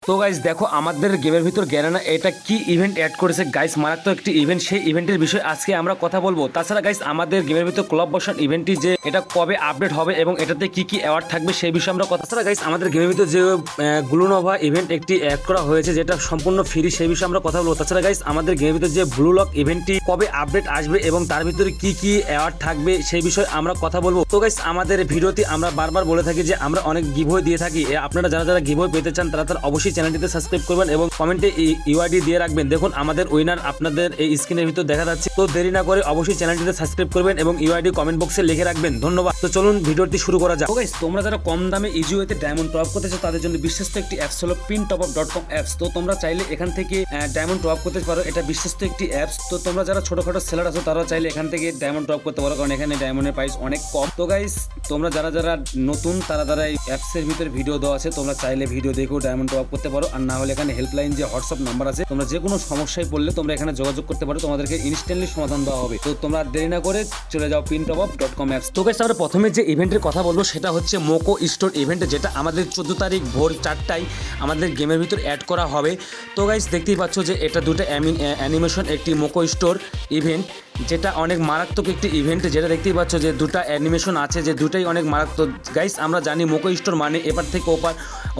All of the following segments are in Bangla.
তো গাইস দেখো আমাদের গেমের ভিতর গ্যারেনা এটা কি ইভেন্ট অ্যাড করেছে গাইস, মারাত্মক একটি ইভেন্ট। সেই ইভেন্টের বিষয়ে আজকে আমরা কথা বলবো। তাছাড়া গাইস আমাদের গেমের ভিতর ক্লাব ভার্সন ইভেন্টটি যে এটা কবে আপডেট হবে এবং এটাতে কি কি অ্যাওয়ার্ড থাকবে সেই বিষয়ে আমরা কথা। তাছাড়া গাইস আমাদের গেমের ভিতর যে গ্লুনোভা ইভেন্ট একটি অ্যাড করা হয়েছে যেটা সম্পূর্ণ ফ্রি, সেই বিষয়ে আমরা কথা বলবো। তাছাড়া গাইস আমাদের গেমের ভিতর যে ব্লু লক ইভেন্টটি কবে আপডেট আসবে এবং তার ভিতরে কি কি অ্যাওয়ার্ড থাকবে সেই বিষয়ে আমরা কথা বলবো। তো গাইস আমাদের ভিডিওতে আমরা বারবার বলে থাকি যে আমরা অনেক গিভওয়ে দিয়ে থাকি। আপনারা যারা যারা গিভওয়ে পেতে চান তারা অবশ্যই চ্যানেলটিতে সাবস্ক্রাইব করবেন এবং কমেন্টে ইউআইডি দিয়ে রাখবেন। দেখুন আমাদের উইনার আপনাদের এই স্ক্রিনের ভিতর দেখা যাচ্ছে। তো দেরি না করে অবশ্যই চ্যানেলটিতে সাবস্ক্রাইব করবেন এবং ইউআইডি কমেন্ট বক্সে লিখে রাখবেন। ধন্যবাদ। তো চলুন ভিডিওটি শুরু করা যাক। গাইস তোমরা যারা কম দামে ইজি ওয়েতে ডায়মন্ড টপ করতে চাও তাদের জন্য বিশ্বস্ত একটি অ্যাপস হলো pintopUp.com অ্যাপস। তো তোমরা চাইলে এখান থেকে ডায়মন্ড টপ করতে পারো। এটা বিশ্বস্ত একটি অ্যাপস। তো তোমরা যারা ছোটখাটো সেলার আছো তারা চাইলে এখান থেকে ডায়মন্ড টপ করতে পারো, কারণ এখানে ডায়মন্ডের প্রাইস অনেক কম। তো গাইস তোমরা যারা যারা নতুন তারা এই অ্যাপসের ভিতরে ভিডিও দেওয়া আছে, তোমরা চাইলে ভিডিও দেখেও ডায়মন্ড টপ করতে পারো। আর না হলে এখানে হেল্পলাইন যে হোয়াটসঅ্যাপ নাম্বার আছে, তোমরা যে কোনো সমস্যায় পড়লে তোমরা এখানে যোগাযোগ করতে পারো, তোমাদেরকে ইনস্ট্যান্টলি সমাধান দেওয়া হবে। তো তোমরা দেরি না করে চলে যাও pintopUp.com অ্যাপস। তো গাইস আমরা প্রথমে যে ইভেন্টের কথা বলবো সেটা হচ্ছে মোকো স্টোর ইভেন্ট, যেটা আমাদের 14 তারিখ ভোর 4টায় আমাদের গেমের ভিতর অ্যাড করা হবে। তো গাইস দেখতেই পাচ্ছ যে এটা দুটো অ্যানিমেশন একটি মোকো স্টোর ইভেন্ট, যেটা অনেক মারাত্মক একটি ইভেন্ট। যেটা দেখতেই পাচ্ছ যে দুটা অ্যানিমেশন আছে, যে দুটাই অনেক মারাত্মক। গাইস আমরা জানি মোকো স্টোর মানে এপার থেকে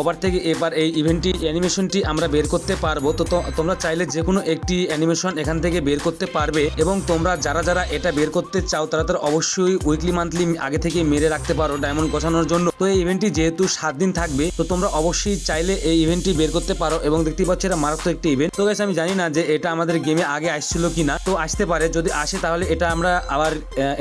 ওপার থেকে এপার এই ইভেন্টটি অ্যানিমেশনটি আমরা বের করতে পারবো। তো তোমরা চাইলে যে কোনো একটি অ্যানিমেশন এখান থেকে বের করতে পারবে এবং তোমরা যারা যারা এটা বের করতে চাও তারা অবশ্যই উইকলি মান্থলি আগে থেকে মেরে রাখতে পারো ডায়মন্ড গোছানোর জন্য। তো এই ইভেন্টটি যেহেতু 7 দিন থাকবে, তো তোমরা অবশ্যই চাইলে এই ইভেন্টটি বের করতে পারো এবং দেখতেই পাচ্ছ এটা মারাত্মক একটি ইভেন্ট। তো গাইস আমি জানি না যে এটা আমাদের গেমে আগে আসছিল কিনা, তো আসতে পারে। যদি আসে তাহলে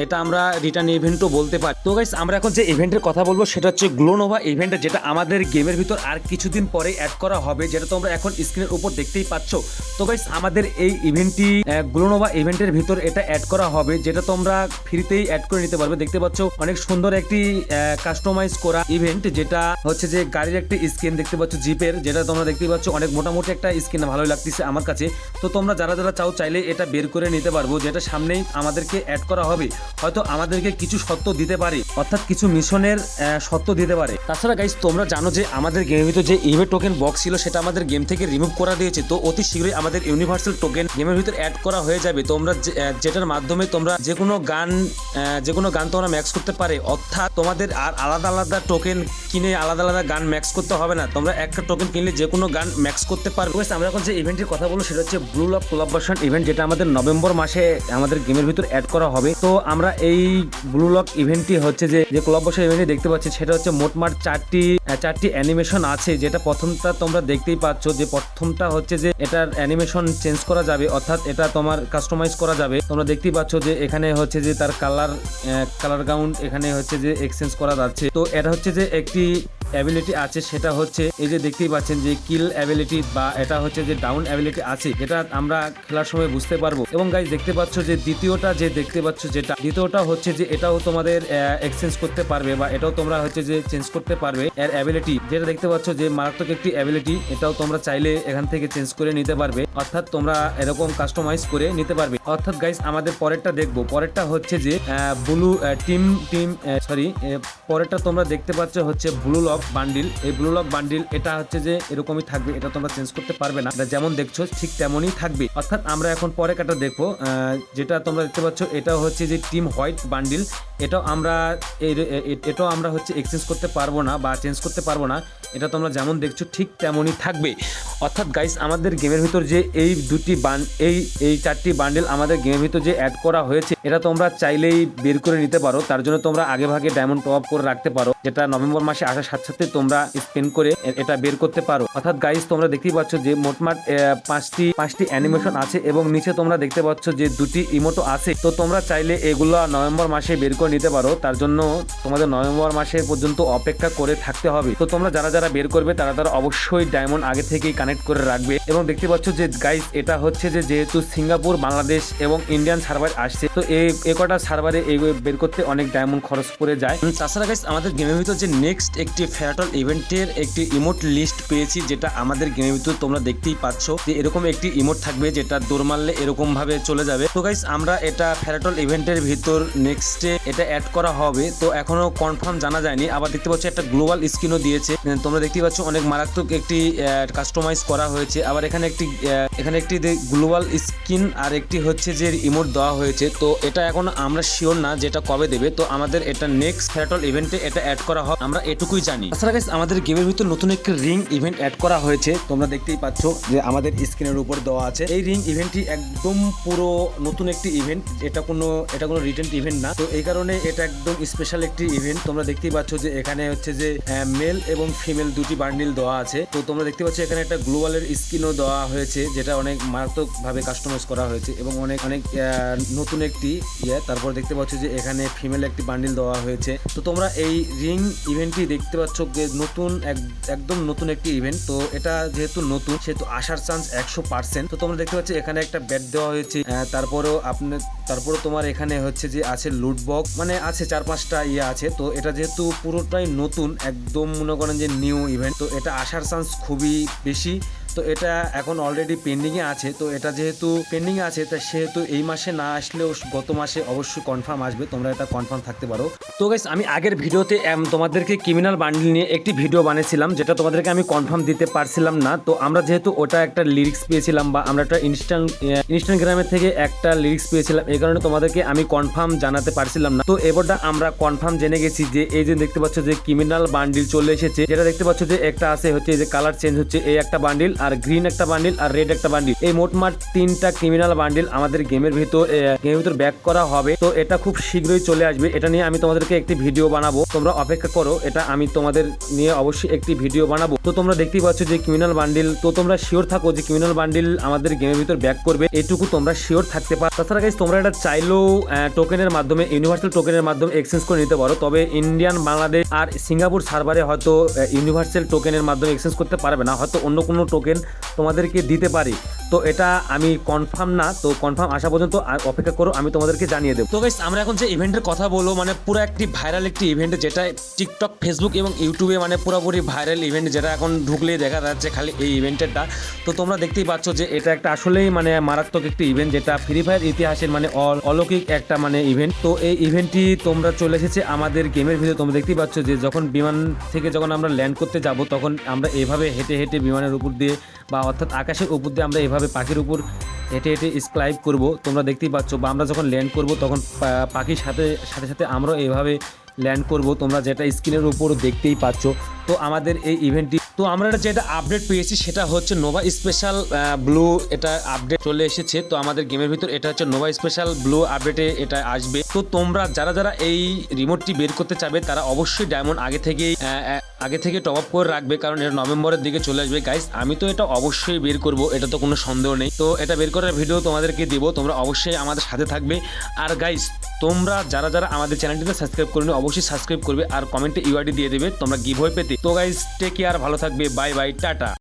এটা আমরা রিটার্ন ইভেন্টও বলতে পারি। তো গাইস আমরা এখন যে ইভেন্টের কথা বলবো সেটা হচ্ছে গ্লোনোভা ইভেন্ট, যেটা আমাদের গেমের ভিতর আর কিছুদিন পরে অ্যাড করা হবে, যেটা তোমরা এখন স্ক্রিনের উপর দেখতেই পাচ্ছ। তো গাইস আমাদের এই ইভেন্টটি গ্লোনোভা ইভেন্টের ভিতর এটা অ্যাড করা হবে, যেটা তোমরা ফ্রিতেই অ্যাড করে নিতে পারবে। দেখতে পাচ্ছ অনেক সুন্দর একটি কাস্টমাইজ করা ইভেন্ট, যেটা হচ্ছে যে গাড়ির একটি স্কিন দেখতে পাচ্ছ জিপের, যেটা তোমরা দেখতেই পাচ্ছ অনেক মোটামুটি একটা স্কিন, ভালোই লাগতেছে আমার কাছে। তো তোমরা যারা যারা চাও চাইলে এটা বের করে নিতে পারবো, যেটা সামনেই আমাদেরকে অ্যাড করা হবে। হয়তো আমাদেরকে কিছু সত্য দিতে পারে, অর্থাৎ কিছু মিশনের সত্য দিতে পারে। তাছাড়া গাইস তোমরা জানো যে আমাদের গেমের ভিতর যে ইভেন্ট টোকেন বক্স ছিল সেটা আমাদের গেম থেকে রিমুভ করা দিয়েছে। তো অতি শীঘ্রই আমাদের ইউনিভার্সাল টোকেন গেমের ভিতর অ্যাড করা হয়ে যাবে। তোমরা যেটার মাধ্যমে তোমরা যে কোনো গান তোমরা ম্যাক্স করতে পারে, অর্থাৎ তোমাদের আর আলাদা আলাদা টোকেন কিনে আলাদা আলাদা গান ম্যাক্স করতে হবে না। তোমরা একটা টোকেন কিনলে যে কোনো গান ম্যাক্স করতে পারবে। আমরা এখন যে ইভেন্টের কথা বলবো সেটা হচ্ছে blue lock club version event, যেটা আমাদের নভেম্বর মাসে আমাদের গেমের ভিতর অ্যাড করা হবে। তো আমরা এই ব্লু লক ইভেন্টটি হচ্ছে যে ক্লাব ভার্সন ইভেন্টটি দেখতে পাচ্ছি, সেটা হচ্ছে মোটমাট চারটি অ্যানিমেশন আছে। যেটা প্রথমটা তোমরা দেখতেই পাচ্ছ, যে প্রথমটা হচ্ছে যে এটার অ্যানিমেশন চেঞ্জ করা যাবে, অর্থাৎ এটা তোমার কাস্টমাইজ করা যাবে। তোমরা দেখতেই পাচ্ছ যে এখানে হচ্ছে যে তার কালার গাউন্ড এখানে হচ্ছে যে এক্সচেঞ্জ করা যাচ্ছে। তো এটা হচ্ছে যে একটি অ্যাবিলিটি আছে, সেটা হচ্ছে এই যে দেখতেই পাচ্ছেন যে কিল অ্যাবিলিটি, বা এটা হচ্ছে যে ডাউন অ্যাবিলিটি আছে, যেটা আমরা খেলার সময় বুঝতে পারবো। এবং গাইস দেখতে পাচ্ছ যে দ্বিতীয়টা হচ্ছে যে এটাও তোমাদের এক্সচেঞ্জ করতে পারবে, বা এটাও তোমরা হচ্ছে যে চেঞ্জ করতে পারবে এর অ্যাবিলিটি, যেটা দেখতে পাচ্ছ যে মারাত্মক একটি অ্যাবিলিটি। এটাও তোমরা চাইলে এখান থেকে চেঞ্জ করে নিতে পারবে, অর্থাৎ তোমরা এরকম কাস্টমাইজ করে নিতে পারবে। অর্থাৎ গাইস আমাদের পরেরটা দেখবো, পরেরটা হচ্ছে যে পরেরটা তোমরা দেখতে পাচ্ছ হচ্ছে ব্লু লক বান্ডিল। এই ব্লু লক বান্ডিল এটা হচ্ছে যে এরকমই থাকবে, এটা তোমরা চেঞ্জ করতে পারবে না, যেমন দেখছো ঠিক তেমনই থাকবে। অর্থাৎ আমরা এখন পরে কাটা দেখবো, যেটা তোমরা দেখতে পাচ্ছ এটা হচ্ছে যে টিম হোয়াইট বান্ডিল। এটাও আমরা হচ্ছে এক্সচেঞ্জ করতে পারবো না বা চেঞ্জ করতে পারবো না, এটা তোমরা যেমন দেখছো ঠিক তেমনই থাকবে। অর্থাৎ গাইস আমাদের গেমের ভিতর যে এই চারটি বান্ডেল আমাদের গেমের ভিতর যে অ্যাড করা হয়েছে, এটা তোমরা চাইলেই বের করে নিতে পারো। তার জন্য তোমরা আগে ভাগে ডায়মন্ড টপ আপ করে রাখতে পারো, যেটা নভেম্বর মাসে আসার সাথে সাথে তোমরা স্পেন্ড করে এটা বের করতে পারো। অর্থাৎ গাইস তোমরা দেখতেই পাচ্ছ যে মোটমাট পাঁচটি অ্যানিমেশন আছে এবং নিচে তোমরা দেখতে পাচ্ছ যে দুটি ইমোটো আছে। তো তোমরা চাইলে এগুলো নভেম্বর মাসে বের করে নিতে পারো, তার জন্য তোমাদের নভেম্বর মাসে পর্যন্ত অপেক্ষা করে থাকতে হবে। তো তোমরা যারা যারা বের করবে তারা অবশ্যই ডায়মন্ড আগে থেকেই কানেক্ট কানেক্ট করে রাখবে। এবং দেখতে পাচ্ছ যে গাইস এটা হচ্ছে যে যেহেতু সিঙ্গাপুর, বাংলাদেশ এবং ইন্ডিয়ান সার্ভার আসছে, তো এই কটা সার্ভারে এই বের করতে অনেক ডায়মন্ড খরচ পড়ে যায়। তাছাড়া গাইস আমাদের গেমের ভিতর যে নেক্সট একটি ফ্যারাটল ইভেন্টের একটি ইমোট লিস্ট পেয়েছি, যেটা আমাদের গেমের ভিতর তোমরা দেখতেই পাচ্ছ যে এরকম একটি ইমোট থাকবে যেটা দৌড় মারলে এরকম ভাবে চলে যাবে। তো গাইস আমরা এটা ফ্যারাটল ইভেন্টের ভিতর নেক্সটে এটা অ্যাড করা হবে, তো এখনো কনফার্ম জানা যায়নি। আবার দেখতে পাচ্ছ একটা গ্লোবাল স্কিনও দিয়েছে, তোমরা দেখতেই পাচ্ছ অনেক মারাত্মক একটি কাস্টমাইজ করা হয়েছে। আবার এখানে একটি গ্লোবাল স্কিন আর একটি হচ্ছে যে ইমোট দেওয়া হয়েছে। তো এটা এখন আমরা শিওর না যেটা কবে দেবে, তো আমাদের এটা নেক্সট ফ্যারাটল ইভেন্টে এটা অ্যাড করা হবে, আমরা এটুকুই জানি। তাছাড়া গাইস আমাদের গেমের ভিতর নতুন একটি রিং ইভেন্ট অ্যাড করা হয়েছে, তোমরা দেখতেই পাচ্ছ যে আমাদের স্ক্রিনের উপর দেওয়া আছে। এই রিং ইভেন্টটি একদম পুরো নতুন একটি ইভেন্ট, এটা কোনো রিটেন্ট ইভেন্ট না, তো এই কারণে এটা একদম স্পেশাল একটি ইভেন্ট। তোমরা দেখতেই পাচ্ছ যে এখানে হচ্ছে যে মেল এবং ফিমেল দুটি বান্ডিল দেওয়া আছে। তো তোমরা দেখতে পাচ্ছ এখানে একটা গ্লোবালের স্কিনও দেওয়া হয়েছে, যেটা অনেক মারাত্মকভাবে কাস্টমাইজ করা হয়েছে এবং অনেক নতুন একটি তারপর দেখতে পাচ্ছ যে এখানে ফিমেল একটি বান্ডিল দেওয়া হয়েছে। তো তোমরা এই রিং ইভেন্টটি দেখতে পাচ্ছ যে নতুন একদম নতুন একটি ইভেন্ট। তো এটা যেহেতু নতুন সেহেতু আসার চান্স 100%। তো তোমরা দেখতে পাচ্ছ এখানে একটা ব্যাট দেওয়া হয়েছে, তারপরে তোমার এখানে হচ্ছে যে আছে লুট বক্স, মানে আছে 4-5টা আছে। তো এটা যেহেতু পুরোটাই নতুন, একদম মনে করেন যে নিউ ইভেন্ট, তো এটা আসার চান্স খুবই বেশি। তো এটা এখন অলরেডি পেন্ডিংয়ে আছে, তো এটা যেহেতু পেন্ডিংয়ে আছে তা সেহেতু এই মাসে না আসলেও গত মাসে অবশ্যই কনফার্ম আসবে, তোমরা এটা কনফার্ম থাকতে পারো। তো গাইস আমি আগের ভিডিওতে তোমাদেরকে ক্রিমিনাল বান্ডিল নিয়ে একটি ভিডিও বানিয়েছিলাম, যেটা তোমাদেরকে আমি কনফার্ম দিতে পারছিলাম না। তো আমরা যেহেতু ওটা একটা লিরিক্স পেয়েছিলাম, বা আমরা একটা ইনস্টাগ্রামের থেকে একটা লিরিক্স পেয়েছিলাম, এই কারণে তোমাদেরকে আমি কনফার্ম জানাতে পারছিলাম না। তো এবারটা আমরা কনফার্ম জেনে গেছি যে এই যে দেখতে পাচ্ছ যে ক্রিমিনাল বান্ডিল চলে এসেছে, যেটা দেখতে পাচ্ছ যে একটা আছে হচ্ছে যে কালার চেঞ্জ হচ্ছে, এই একটা বান্ডিল, আর গ্রিন একটা বান্ডিল, আর রেড একটা বান্ডিল, এই মোটমাট 3টা ক্রিমিনাল বান্ডিল আমাদের গেমের ভিতর ব্যাক করা হবে। তো এটা খুব শীঘ্রই চলে আসবে, এটা নিয়ে আমি তোমাদেরকে একটি ভিডিও বানাবো, তোমরা অপেক্ষা করো, এটা আমি তোমাদের নিয়ে অবশ্যই একটি ভিডিও বানাবো। তো তোমরা দেখতেই পাচ্ছ যে ক্রিমিনাল বান্ডিল, তো তোমরা শিওর থাকো যে ক্রিমিনাল বান্ডিল আমাদের গেমের ভিতর ব্যাক করবে, এইটুকু তোমরা শিওর থাকতে পারো। তাছাড়া গাইস তোমরা এটা চাইলেও টোকেনের মাধ্যমে, ইউনিভার্সাল টোকেনের মাধ্যমে এক্সচেঞ্জ করে নিতে পারো, তবে ইন্ডিয়ান, বাংলাদেশ আর সিঙ্গাপুর সার্ভারে হয়তো ইউনিভার্সাল টোকেনের মাধ্যমে এক্সচেঞ্জ করতে পারবে না, হয়তো অন্য কোনো টোকেন তোমাদেরকে দিতে পারি। তো এটা আমি কনফার্ম না, তো কনফার্ম আসা পর্যন্ত অপেক্ষা করো, আমি তোমাদেরকে জানিয়ে দেবো। তো গাইস আমরা এখন যে ইভেন্টের কথা বলবো, মানে পুরো একটি ভাইরাল একটি ইভেন্ট, যেটা টিকটক, ফেসবুক এবং ইউটিউবে মানে পুরোপুরি ভাইরাল ইভেন্ট, যেটা এখন ঢুকলেই দেখা যাচ্ছে খালি এই ইভেন্টেরটা। তো তোমরা দেখতেই পাচ্ছ যে এটা একটা আসলেই মানে মারাত্মক একটি ইভেন্ট, যেটা ফ্রি ফায়ার ইতিহাসের মানে অলৌকিক একটা মানে ইভেন্ট। তো এই ইভেন্টটি তোমরা চলে এসেছে আমাদের গেমের ভিতরে। তোমরা দেখতেই পাচ্ছ যে যখন বিমান থেকে যখন আমরা ল্যান্ড করতে যাব, তখন আমরা এভাবে হেঁটে হেঁটে বিমানের উপর দিয়ে, বা অর্থাৎ আকাশের উপর দিয়ে আমরা এভাবে পাখির উপর হেঁটে হেঁটে স্ক্লাইব করব, তোমরা দেখতেই পাচ্ছ। বা আমরা যখন ল্যান্ড করব তখন পাখির সাথে সাথে আমরা এভাবে ল্যান্ড করব, তোমরা যেটা স্ক্রিনের উপর দেখতেই পাচ্ছ। তো আমাদের এই ইভেন্টটি, তো আমরা যেটা আপডেট পেয়েছি সেটা হচ্ছে নোভা স্পেশাল ব্লু, এটা আপডেট চলে এসেছে। তো আমাদের গেমের ভিতর এটা হচ্ছে নোভা স্পেশাল ব্লু আপডেটে এটা আসবে। তো তোমরা যারা এই রিমোটটি বের করতে চাবে তারা অবশ্যই ডায়মন্ড আগে থেকে টপ আপ করে রাখবে, কারণ এটা নভেম্বরের দিকে চলে আসবে। গাইস আমি তো এটা অবশ্যই বের করব, এটা তো কোনো সন্দেহ নেই। তো এটা বের করার ভিডিও তোমাদেরকে দেবো, তোমরা অবশ্যই আমাদের সাথে থাকবে। আর গাইস তোমরা যারা আমাদের চ্যানেলটিতে সাবস্ক্রাইব করবে অবশ্যই সাবস্ক্রাইব করবে, আর কমেন্টে ইউআইডি দিয়ে দেবে তোমরা গিভওয়ে পেতে। তো গাইস টেক কেয়ার, ভালো থাকবে, বাই বাই, টাটা।